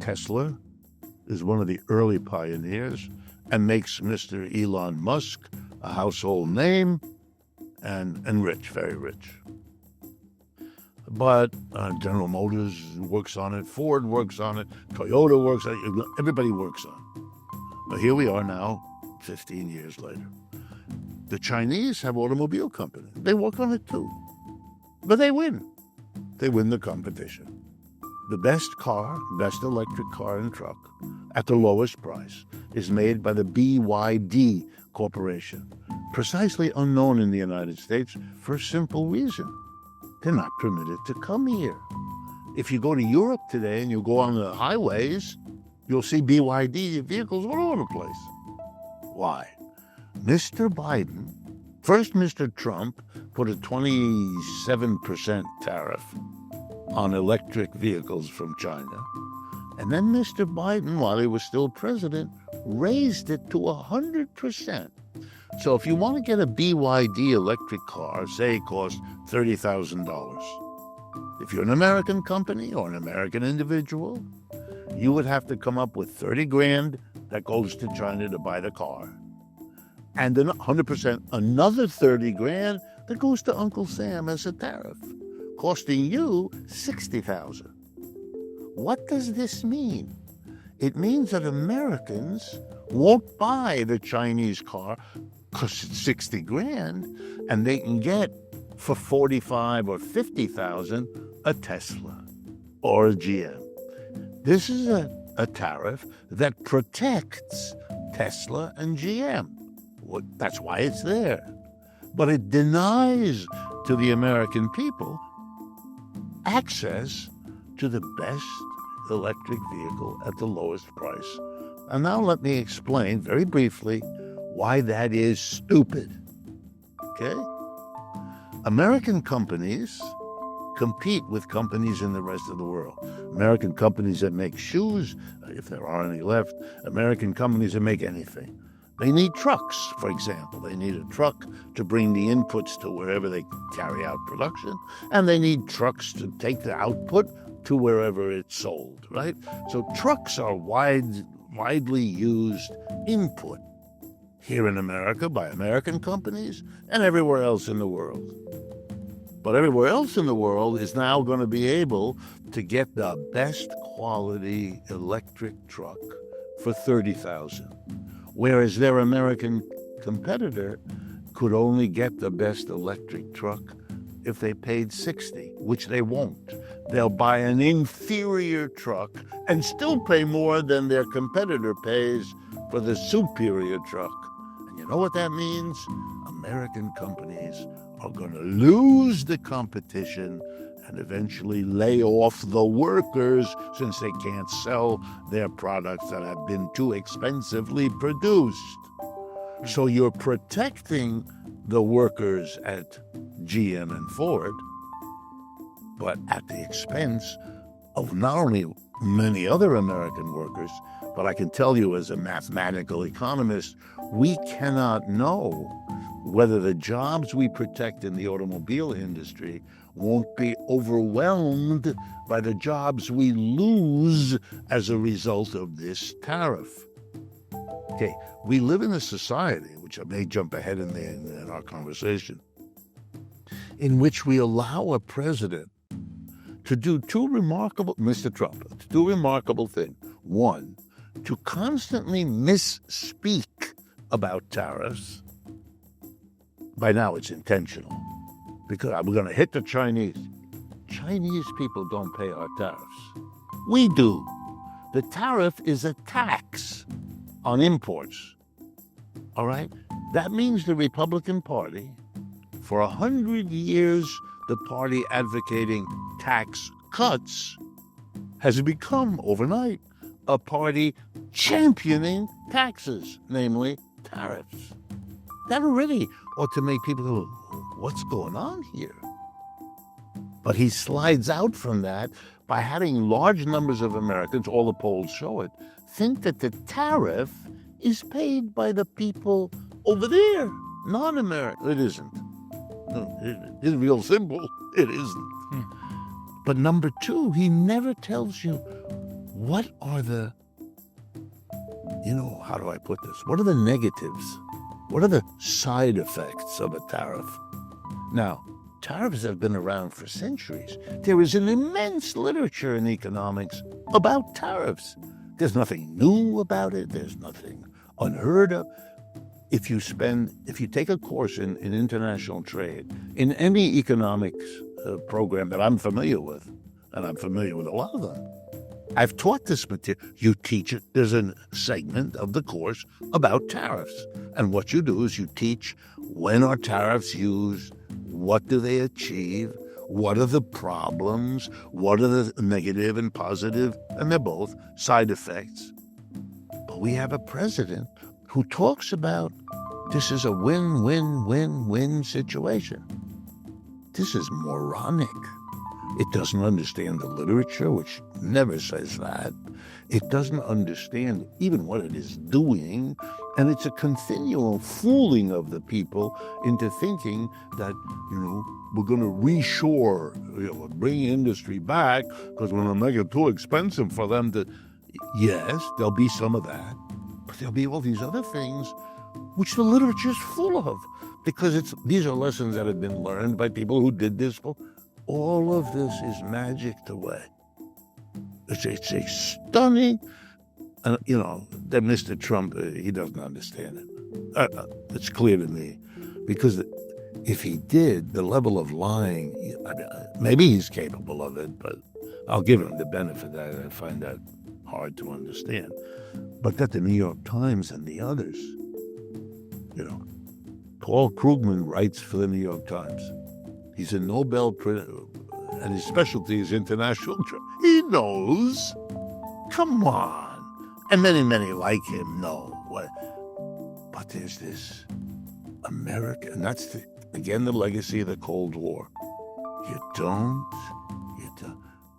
Tesla is one of the early pioneers and makes Mr. Elon Musk a household name and rich, very rich. But General Motors works on it, Ford works on it, Toyota works on it, everybody works on it. But here we are now, 15 years later. The Chinese have automobile companies. They work on it too. But they win. They win the competition. The best car, best electric car and truck, at the lowest price, is made by the BYD Corporation, precisely unknown in the United States for a simple reason. They're not permitted to come here. If you go to Europe today and you go on the highways, you'll see BYD vehicles all over the place. Why? Mr. Biden, first Mr. Trump, put a 27% tariff on electric vehicles from China. And then Mr. Biden, while he was still president, raised it to 100%. So if you want to get a BYD electric car, say it costs $30,000. If you're an American company or an American individual, you would have to come up with 30 grand that goes to China to buy the car. And then 100%, another 30 grand that goes to Uncle Sam as a tariff, costing you $60,000. What does this mean? It means that Americans won't buy the Chinese car because it's 60 grand, and they can get for 45 or 50,000 a Tesla or a GM. This is a tariff that protects Tesla and GM. Well, that's why it's there. But it denies to the American people access to the best electric vehicle at the lowest price. And now let me explain very briefly why that is stupid. Okay? American companies compete with companies in the rest of the world. American companies that make shoes, if there are any left, American companies that make anything. They need trucks, for example. They need a truck to bring the inputs to wherever they carry out production, and they need trucks to take the output to wherever it's sold, right? So trucks are widely used input here in America by American companies and everywhere else in the world. But everywhere else in the world is now going to be able to get the best quality electric truck for $30,000, whereas their American competitor could only get the best electric truck if they paid $60,000, which they won't. They'll buy an inferior truck and still pay more than their competitor pays for the superior truck. And you know what that means? American companies are going to lose the competition and eventually lay off the workers since they can't sell their products that have been too expensively produced. So you're protecting the workers at GM and Ford, but at the expense of not only many other American workers, but I can tell you as a mathematical economist, we cannot know whether the jobs we protect in the automobile industry won't be overwhelmed by the jobs we lose as a result of this tariff. Okay, we live in a society, which I may jump ahead in our conversation, in which we allow a president to do Mr. Trump, to do remarkable things. One, to constantly misspeak about tariffs. By now it's intentional, because we're going to hit the Chinese. Chinese people don't pay our tariffs. We do. The tariff is a tax on imports. All right? That means the Republican Party, for 100 years, the party advocating tax cuts, has become overnight a party championing taxes, namely tariffs. That already ought to make people go, what's going on here? But he slides out from that by having large numbers of Americans, all the polls show it, think that the tariff is paid by the people over there, non-American. It isn't. No, it's real simple. It isn't. But number two, he never tells you what are the, how do I put this? What are the negatives? What are the side effects of a tariff? Now, tariffs have been around for centuries. There is an immense literature in economics about tariffs. There's nothing new about it. There's nothing unheard of. If you take a course in international trade, in any economics program that I'm familiar with, and I'm familiar with a lot of them, I've taught this material. You teach it. There's a segment of the course about tariffs. And what you do is you teach, when are tariffs used? What do they achieve? What are the problems? What are the negative and positive? And they're both side effects. But we have a president who talks about this is a win-win-win-win situation. This is moronic. It doesn't understand the literature, which never says that. It doesn't understand even what it is doing. And it's a continual fooling of the people into thinking that, we're going to reshore, bring industry back because we're going to make it too expensive for them to. Yes, there'll be some of that. But there'll be all these other things which the literature is full of, because these are lessons that have been learned by people who did this. All of this is magicked away. It's a stunning, that Mr. Trump, he doesn't understand it. It's clear to me, because if he did, the level of lying, maybe he's capable of it, but I'll give him the benefit that I find that hard to understand. But that the New York Times and the others, Paul Krugman writes for the New York Times. He's a Nobel Prize, and his specialty is international trade. He knows. Come on. And many like him know. But there's this America, and that's, again, the legacy of the Cold War. You don't.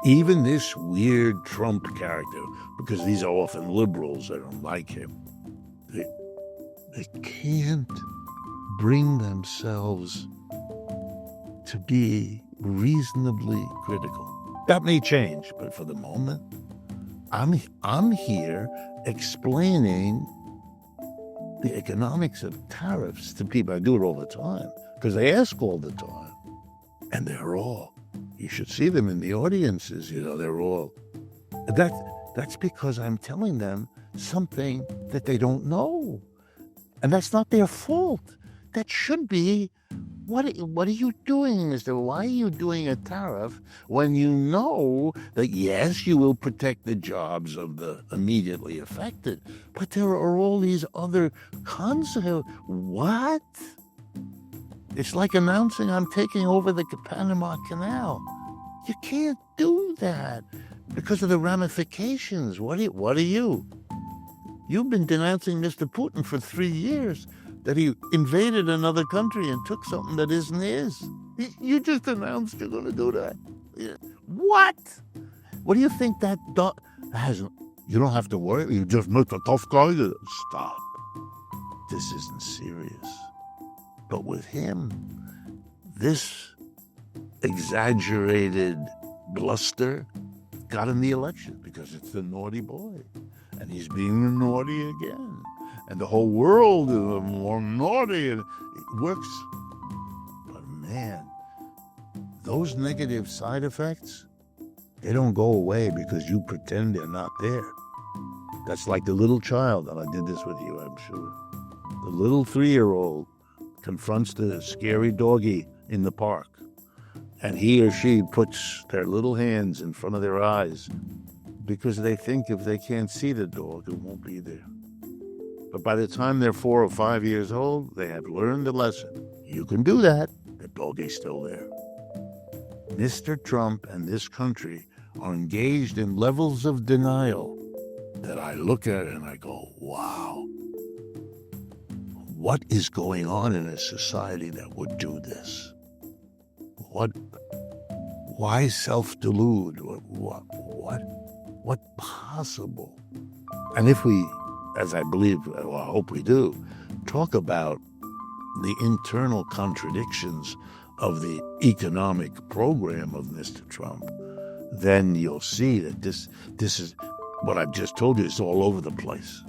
Even this weird Trump character, because these are often liberals that don't like him, they can't bring themselves to be reasonably critical. That may change, but for the moment, I'm here explaining the economics of tariffs to people. I do it all the time because they ask all the time, and you should see them in the audiences. They're all. That's because I'm telling them something that they don't know, and that's not their fault. That should be. What are you doing, mister? Why are you doing a tariff when you know that, yes, you will protect the jobs of the immediately affected, but there are all these other consequences? What? It's like announcing I'm taking over the Panama Canal. You can't do that because of the ramifications. What are you? You've been denouncing Mr. Putin for 3 years. That he invaded another country and took something that isn't his. You just announced you're going to do that. What? What do you think that has? You don't have to worry. You just met a tough guy. Stop. This isn't serious. But with him, this exaggerated bluster got him the election because it's the naughty boy. And he's being naughty again. And the whole world is more naughty, and it works. But man, those negative side effects, they don't go away because you pretend they're not there. That's like the little child, and I did this with you, I'm sure. The little 3-year-old confronts the scary doggy in the park, and he or she puts their little hands in front of their eyes because they think if they can't see the dog, it won't be there. But by the time they're 4 or 5 years old, they have learned the lesson. You can do that. The dog is still there. Mr. Trump and this country are engaged in levels of denial that I look at and I go, wow. What is going on in a society that would do this? Why self-delude? What possible? And if we, as I believe, or I hope we do, talk about the internal contradictions of the economic program of Mr. Trump, then you'll see that this is what I've just told you is all over the place.